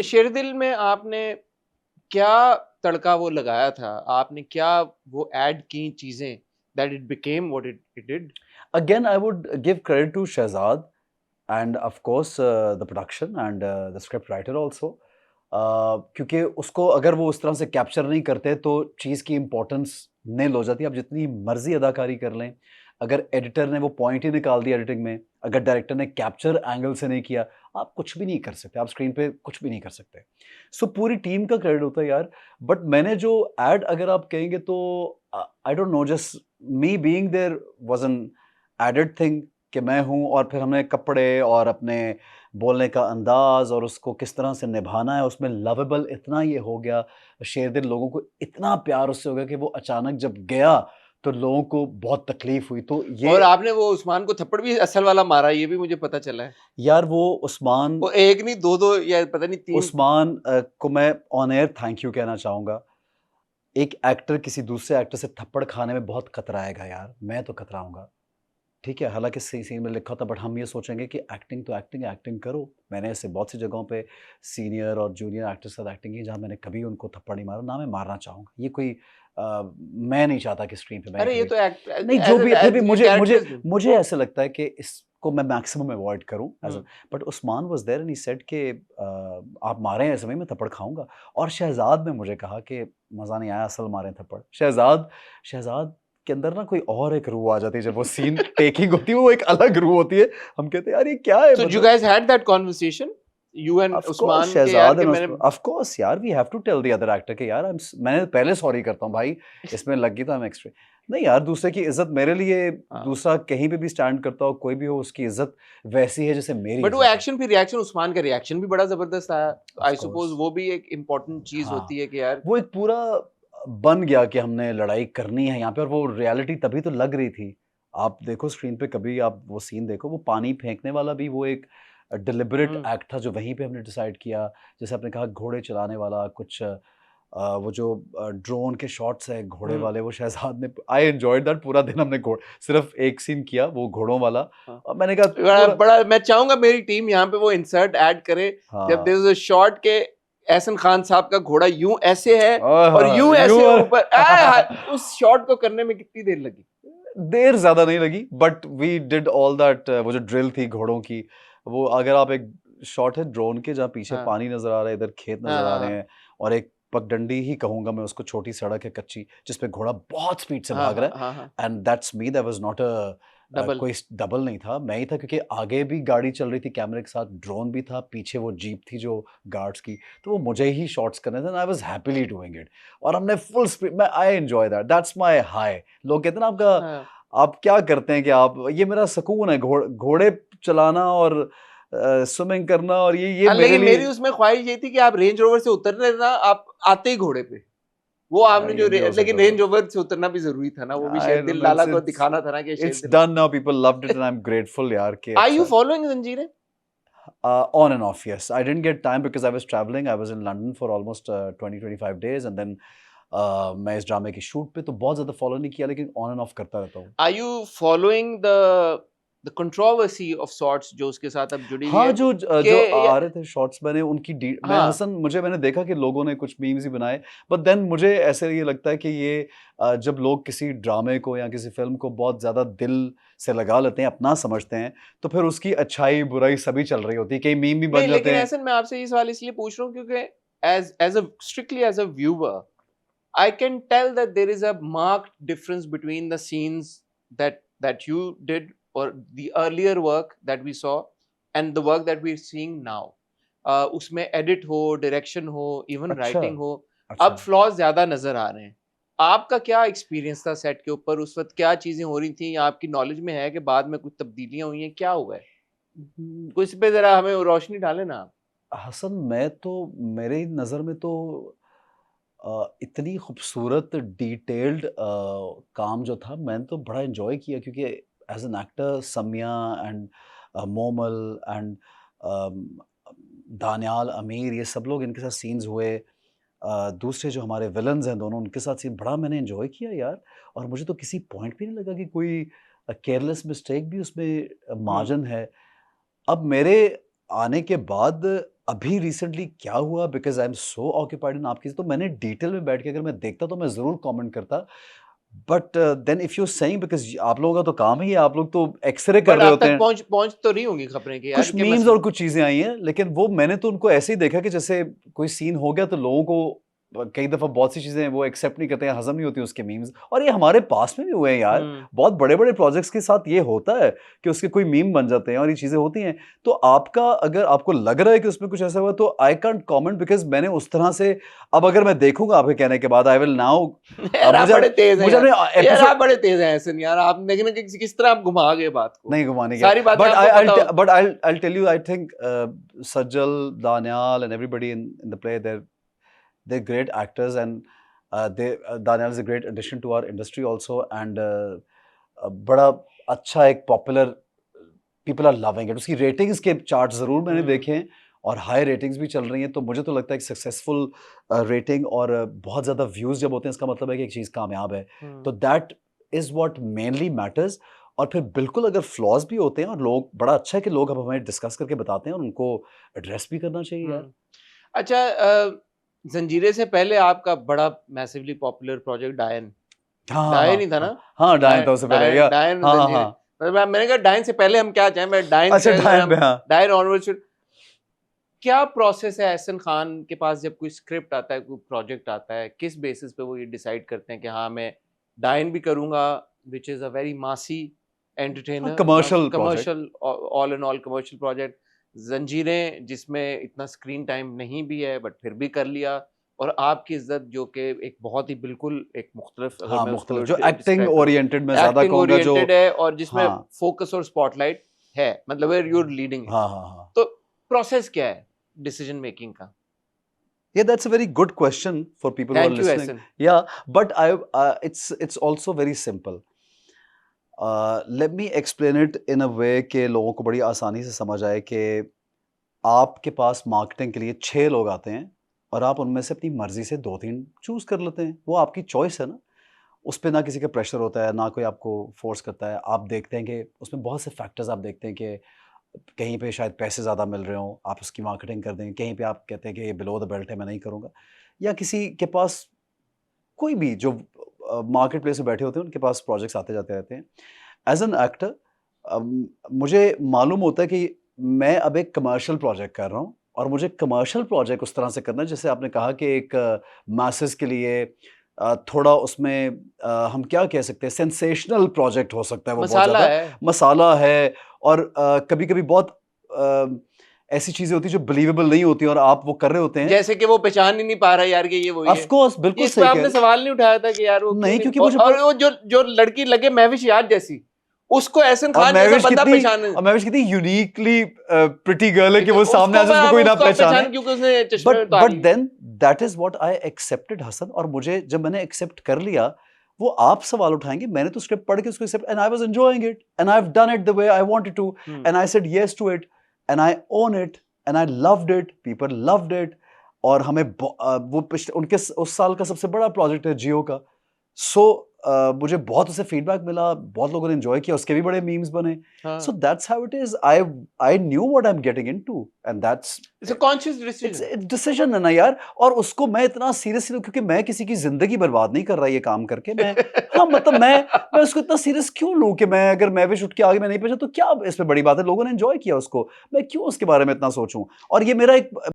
शेरदिल में आपने क्या तड़का वो लगाया था? आपने क्या वो ऐड की चीज़ें that it became what it did? Again, I would give credit to Shehzad and of course the production and the script writer also. क्योंकि उसको अगर वो उस तरह से कैप्चर नहीं करते तो चीज़ की इम्पोर्टेंस नील हो जाती है। आप जितनी मर्जी अदाकारी कर लें, अगर एडिटर ने वो पॉइंट ही निकाल दिया एडिटिंग में, अगर डायरेक्टर ने कैप्चर एंगल से नहीं किया, आप कुछ भी नहीं कर सकते, आप स्क्रीन पे कुछ भी नहीं कर सकते। सो पूरी टीम का क्रेडिट होता है यार। बट मैंने जो एड अगर आप कहेंगे तो I don't know, just me being there was an added thing कि मैं हूँ, और फिर हमने कपड़े और अपने बोलने का अंदाज़ और उसको किस तरह से निभाना है, उसमें लवेबल इतना ये हो गया। शेरदिल लोगों को इतना प्यार उससे हो गया कि वो अचानक जब गया, तो लोगों को बहुत तकलीफ़ हुई। तो ये और आपने वो उस्मान को थप्पड़ भी असल वाला मारा, ये भी मुझे पता चला है। यार वो उस्मान वो 1 नहीं 2-2 या पता नहीं 3 उस्मान को मैं ऑन एयर थैंक यू कहना चाहूँगा। एक एक्टर किसी दूसरे एक्टर से थप्पड़ खाने में बहुत कतराएगा यार, मैं तो कतराऊँगा। ठीक है, हालाँकि सी सीन में लिखा था, बट हम ये सोचेंगे कि एक्टिंग तो एक्टिंग है, एक्टिंग करो। मैंने ऐसे बहुत सी जगहों पे सीनियर और जूनियर एक्टर्स के साथ एक्टिंग की जहाँ मैंने कभी उनको थप्पड़ नहीं मारा, ना मैं मारना चाहूँगा। ये कोई मैं नहीं चाहता कि स्क्रीन पे मैं अरे ये कभी तो एक्ट नहीं, जो भी है, फिर भी ये मुझे मुझे कैरेक्टर्स मुझे ऐसा लगता है कि इसको मैं मैक्सिमम अवॉइड करूँ एज़ अ। हुँ। But Usman was there and he said कि आप मारे हैं ऐसे में, मैं थप्पड़ खाऊँगा। और शहज़ाद ने मुझे कहा कि मज़ा नहीं आया, असल मारे थप्पड़। शहज़ाद शहज़ाद के अंदर ना कोई और एक रूह आ जाती है, जब वो सीन टेकिंग होती है, वो एक अलग रूह होती है। हम कहते हैं यार ये क्या है, So you मतलब guys had that conversation? You and of course Usman के यार शहज़ाद कि एंड मैंने ऑफ कोर्स यार, we have to tell the other actor कि यार मैंने पहले सॉरी करता हूँ भाई, इसमें लग गई तो आई एम एक्स्ट्रा। नहीं यार, दूसरे की इज्जत मेरे लिए, हाँ। दूसरा कहीं पे भी स्टैंड करता हो, कोई भी हो, उसकी इज्जत वैसी है जैसे मेरी बट वो इज्जत है। एक्शन फिर रिएक्शन उस्मान का रिएक्शन भी बड़ा ज़बरदस्त आया। Of I course. सपोज़ वो भी एक इम्पोर्टेंट चीज़ हाँ, होती है कि यार वो एक पूरा बन गया कि हमने लड़ाई करनी है यहाँ पे, और वो रियलिटी तभी तो लग रही थी। आप देखो स्क्रीन पे, कभी आप वो सीन देखो, वो पानी फेंकने वाला भी वो एक डिलिबरेट हुँ। एक्ट था जो वहीं पे हमने डिसाइड किया। जैसे आपने कहा घोड़े चलाने वाला कुछ वो जो ड्रोन के शॉट्स हैं घोड़े हुँ। वाले, वो शहज़ाद ने, आई एन्जॉयड दैट। पूरा दिन हमने घोड़ सिर्फ़ एक सीन किया वो घोड़ों वाला, हाँ। और मैंने कहा बड़ा पूरा बड़ा मैं चाहूँगा मेरी टीम यहाँ पे वो इंसर्ट ऐड करे जब हाँ। देयर इज़ अ शॉट के एहसन खान साहब का घोड़ा यूँ ऐसे है ओह! और यूँ यू ऐसे आर ऊपर आय हाय! उस शॉट को करने में कितनी देर लगी? देर ज़्यादा नहीं लगी, but we did all that. वो जो ड्रिल थी घोड़ों की, वो अगर आप एक शॉट है ड्रोन के जहाँ पीछे हाँ। पानी नज़र आ रहा है, इधर खेत हाँ, नज़र आ हाँ, रहे हाँ। हैं, और एक पगडंडी ही कहूँगा मैं उसको, छोटी सड़क है कच्ची, जिस पे घोड़ा बहुत स्पीड से हाँ, भाग हाँ, रहा हाँ, हाँ। है, and that's me, that was not double. कोई डबल नहीं था, मैं ही था, क्योंकि आगे भी गाड़ी चल रही थी कैमरे के साथ, ड्रोन भी था, पीछे वो जीप थी जो गार्ड्स की, तो वो मुझे ही शॉट्स करने थे, and I was happily doing it. और हमने फुल स्पीड में, I enjoy that, that's my high. लोग कहते हैं ना आपका, हाँ। आप क्या करते हैं कि आप, ये मेरा सुकून है, घोड़े चलाना और स्विमिंग करना, और ये मेरे लेकिन लिए। मेरी उसमें ख्वाहिश ये थी कि आप रेंज रोवर से उतरने ना आप आते ही घोड़े पे। वो आपने ये जो भी हो लेकिन सकता रेंज था। रोवर से उतरना भी ज़रूरी था ना, वो भी आई शेरदिल डोंट नो, लाला इट्स को इट्स दिखाना था ना कि it's Sherdil done now, people loved it and I am grateful यार कि आर यू अच्छा। Following ज़ंजीरें? On and off, yes. I didn't get time because I was traveling. I was in London for almost 20-25 days, and then मैं इस ड्रामे की shoot पे तो बहुत ज़्यादा फॉलो नहीं किया, लेकिन ऑन एंड ऑफ करता रहता हूँ। Are you following the controversy of sorts जो उसके साथ अब जुड़ी हुई हाँ, है कि जो आ रहे थे शॉर्ट्स, मैंने उनकी मैं हाँ, हसन, मैंने देखा कि लोगों ने कुछ मीम्स ही बनाए, बट देन मुझे ऐसे ये लगता है कि ये जब लोग किसी ड्रामे को या किसी फ़िल्म को बहुत ज़्यादा दिल से लगा लेते हैं, अपना समझते हैं, तो फिर उसकी अच्छाई-बुराई सभी चल रही होती है, कई मीम भी नहीं बन लेकिन जाते हैं। ऐसे मैं आपसे ये सवाल इसलिए पूछ रहा हूँ क्योंकि as a strictly as a viewer I can tell that there is a marked difference between the scenes that you did or the earlier work that we saw and the work that we're seeing now. उसमें edit हो, direction हो, even अच्छा, writing हो, अब अच्छा। flaws ज़्यादा नज़र आ रहे हैं। आपका क्या एक्सपीरियंस था सेट के ऊपर? उस वक़्त क्या चीज़ें हो रही थी या आपकी नॉलेज में है कि बाद में कुछ तब्दीलियाँ हुई हैं? क्या हुआ है? कुछ इस पे ज़रा हमें रोशनी डालें ना आप। हसन, मैं तो, मेरी नज़र में तो इतनी खूबसूरत डिटेल्ड काम जो था, मैंने तो बड़ा एन्जॉय किया, क्योंकि as an actor Samya and Momal and Danyal, Ameer, ये सब लोग इनके साथ सीन्स हुए। दूसरे जो हमारे विलन्स हैं दोनों, उनके साथ सीन बड़ा मैंने एन्जॉय किया यार, और मुझे तो किसी पॉइंट पे नहीं लगा कि कोई केयरलेस मिस्टेक भी उसमें हुँ, मार्जिन है। अब मेरे आने के बाद अभी रिसेंटली क्या हुआ, because I am so occupied in आपकी, तो मैंने डिटेल में बैठ के अगर मैं देखता तो मैं ज़रूर कमेंट करता। But then if you saying, because आप लोगों का तो काम ही है, आप लोग तो एक्सरे कर बट रहे आप होते तक हैं। पहुंच तो रही होंगी खबरें कि यार कुछ के मीम्स मसले। और कुछ चीज़ें आई हैं, लेकिन वो मैंने तो उनको ऐसे ही देखा कि जैसे कोई सीन हो गया तो लोगों को कई दफ़ा बहुत सी चीज़ें वो एक्सेप्ट नहीं करते हैं, हज़म नहीं होती उसके मीम्स, और ये हमारे पास में भी हुए हैं यार। हम्म। बहुत बड़े-बड़े प्रोजेक्ट्स के साथ ये होता है कि उसके कोई मीम बन जाते हैं और ये चीज़ें होती हैं। तो आपका अगर आपको लग रहा है कि उसमें कुछ ऐसा हुआ तो आई कांट कमेंट, बिकॉज़ मैंने उस तरह से, अब अगर मैं देखूँगा आपके कहने के बाद, आई विल नाउ यार आप मुझे बड़े तेज हैं मुझे यार। अपने यार आप एपिसोड बड़े तेज हैं ऐसे नहीं यार, आप लेकिन किस तरह आप घुमा गए बात को, नहीं घुमाने गया। सारी बातें बट आपको पता हो। I'll tell you, I think Sajjal, Danyal and everybody in the play, they're great actors, and Danyal is a great addition to our industry also, and बड़ा अच्छा एक popular, people are loving it. उसकी ratings के chart ज़रूर मैंने देखे हैं और हाई रेटिंग्स भी चल रही हैं, तो मुझे तो लगता है कि सक्सेसफुल रेटिंग और बहुत ज़्यादा व्यूज़ जब होते हैं, इसका मतलब है कि एक चीज़ कामयाब है। तो that is what mainly matters. और फिर बिल्कुल अगर फ्लॉज भी होते हैं, और लोग, बड़ा अच्छा है कि लोग अब हमें डिस्कस करके बताते हैं और उनको एड्रेस भी करना चाहिए यार। अच्छा, जंजीरे से पहले आपका बड़ा मैसिवली पॉपुलर प्रोजेक्ट डायन, हाँ डायन ही था हाँ ना? हाँ, डायन था उससे पहले या डायन हाँ हाँ जंजीरे। हाँ। मतलब मैंने कहा डायन से पहले हम क्या चाहें, मैं डायन अच्छा, से अगर डायन हम पे हाँ। डायन ऑनवर्ड्स, क्या प्रोसेस है एहसन खान के पास जब कोई स्क्रिप्ट आता है, कोई प्रोजेक्ट आता है, किस बेसिस पे वो ये डिसाइड करते हैं कि हाँ मैं डायन भी करूंगा, विच इज़ अ वेरी मासी entertainer, commercial project. Commercial, all in all commercial project, जंजीरें जिसमें इतना स्क्रीन टाइम नहीं भी है बट फिर भी कर लिया, और आपकी इज्जत जो कि एक बहुत ही बिल्कुल एक मुख्तलिफ, अगर हाँ, मैं उसको मुख्तलिफ जो एक्टिंग डिस्क्राइब करूँ, ओरिएंटेड मैं ज़्यादा एक्टिंग कहूँगा, जो ओरिएंटेड है और जिसमें हाँ फोकस और स्पॉटलाइट है, मतलब वेयर यूर लीडिंग। हाँ हाँ हाँ। तो प्रोसेस क्या है डिसीजन मेकिंग का? Yeah, that's a very good question for people who are thank you listening. Ehsan. Yeah, but it's also very simple. Let me explain it in a way कि लोगों को बड़ी आसानी से समझ आए कि आपके पास मार्केटिंग के लिए 6 लोग आते हैं और आप उनमें से अपनी मर्जी से 2-3 चूज कर लेते हैं। वो आपकी चॉइस है ना। उस पे ना किसी का प्रेशर होता है, ना कोई आपको फोर्स करता है। आप देखते हैं कि उसमें बहुत से फैक्टर्स आप देखते हैं कि कहीं पे शायद पैसे ज़्यादा मिल रहे हों, आप उसकी मार्केटिंग कर देंगे। कहीं पे आप कहते हैं कि ये बिलो द बेल्ट है, मैं नहीं करूँगा। या किसी के पास कोई भी जो मार्केट प्लेस में बैठे होते हैं, उनके पास प्रोजेक्ट्स आते जाते रहते हैं। एज एन एक्टर मुझे मालूम होता है कि मैं अब एक कमर्शियल प्रोजेक्ट कर रहा हूँ और मुझे कमर्शियल प्रोजेक्ट उस तरह से करना है, जैसे आपने कहा कि एक मासेस के लिए थोड़ा उसमें हम क्या कह सकते हैं, सेंसेशनल प्रोजेक्ट हो सकता है वो, बहुत मसाला ज़्यादा है। मसाला है। और कभी-कभी बहुत ऐसी चीज़ें होती हैं जो बिलीवेबल नहीं होती और आप वो कर रहे होते हैं। जैसे कि वो पहचान ही नहीं पा रहा यार कि ये वही है। ऑफ कोर्स, ये बिल्कुल इस पे सही कह आपने रहे सवाल नहीं उठाया था कि यार वो हैं। क्यों नहीं, नहीं, क्योंकि मुझे और वो जो लड़की लगे महविश याद जैसी, उसको एहसन और खान जैसा बंदा पहचाने। महविश कितनी यूनिकली प्रिटी गर्ल है कि वो सामने आ उसको जाए, उसको कोई ना उसको आप पहचाने। पहचान क्योंकि उसने चश्मे बट उतार लिए। Then that is what I accepted Hasan. और मुझे जब मैंने एक्सेप्ट कर लिया, वो आप सवाल उठाएंगे, मैंने तो स्क्रिप्ट पढ़ के उसको accept, and I was enjoying it and I have done it the way I wanted to, and I said yes to it and I own it and I loved it, people loved it. और हमें वो उनके उस साल का सबसे बड़ा project है जियो का। सो मुझे बहुत उससे फीडबैक मिला, बहुत लोगों ने एंजॉय किया, उसके भी बड़े मीम्स बने। So that's how it is. I knew what I am getting into and that's it's a conscious it's decision. Decision है ना यार। और उसको मैं इतना सीरियसली, क्योंकि मैं किसी की जिंदगी बर्बाद नहीं कर रहा ये काम करके। मैं हाँ, मतलब मैं उसको इतना सीरियस क्यों लूं कि मैं अगर मैं भी उठ के आगे मैं नहीं पहुंचा तो क्या इसमें बड़ी बात है। लोगों ने एंजॉय किया उसको, मैं क्यों उसके बारे में इतना सोचूं। और ये मेरा एक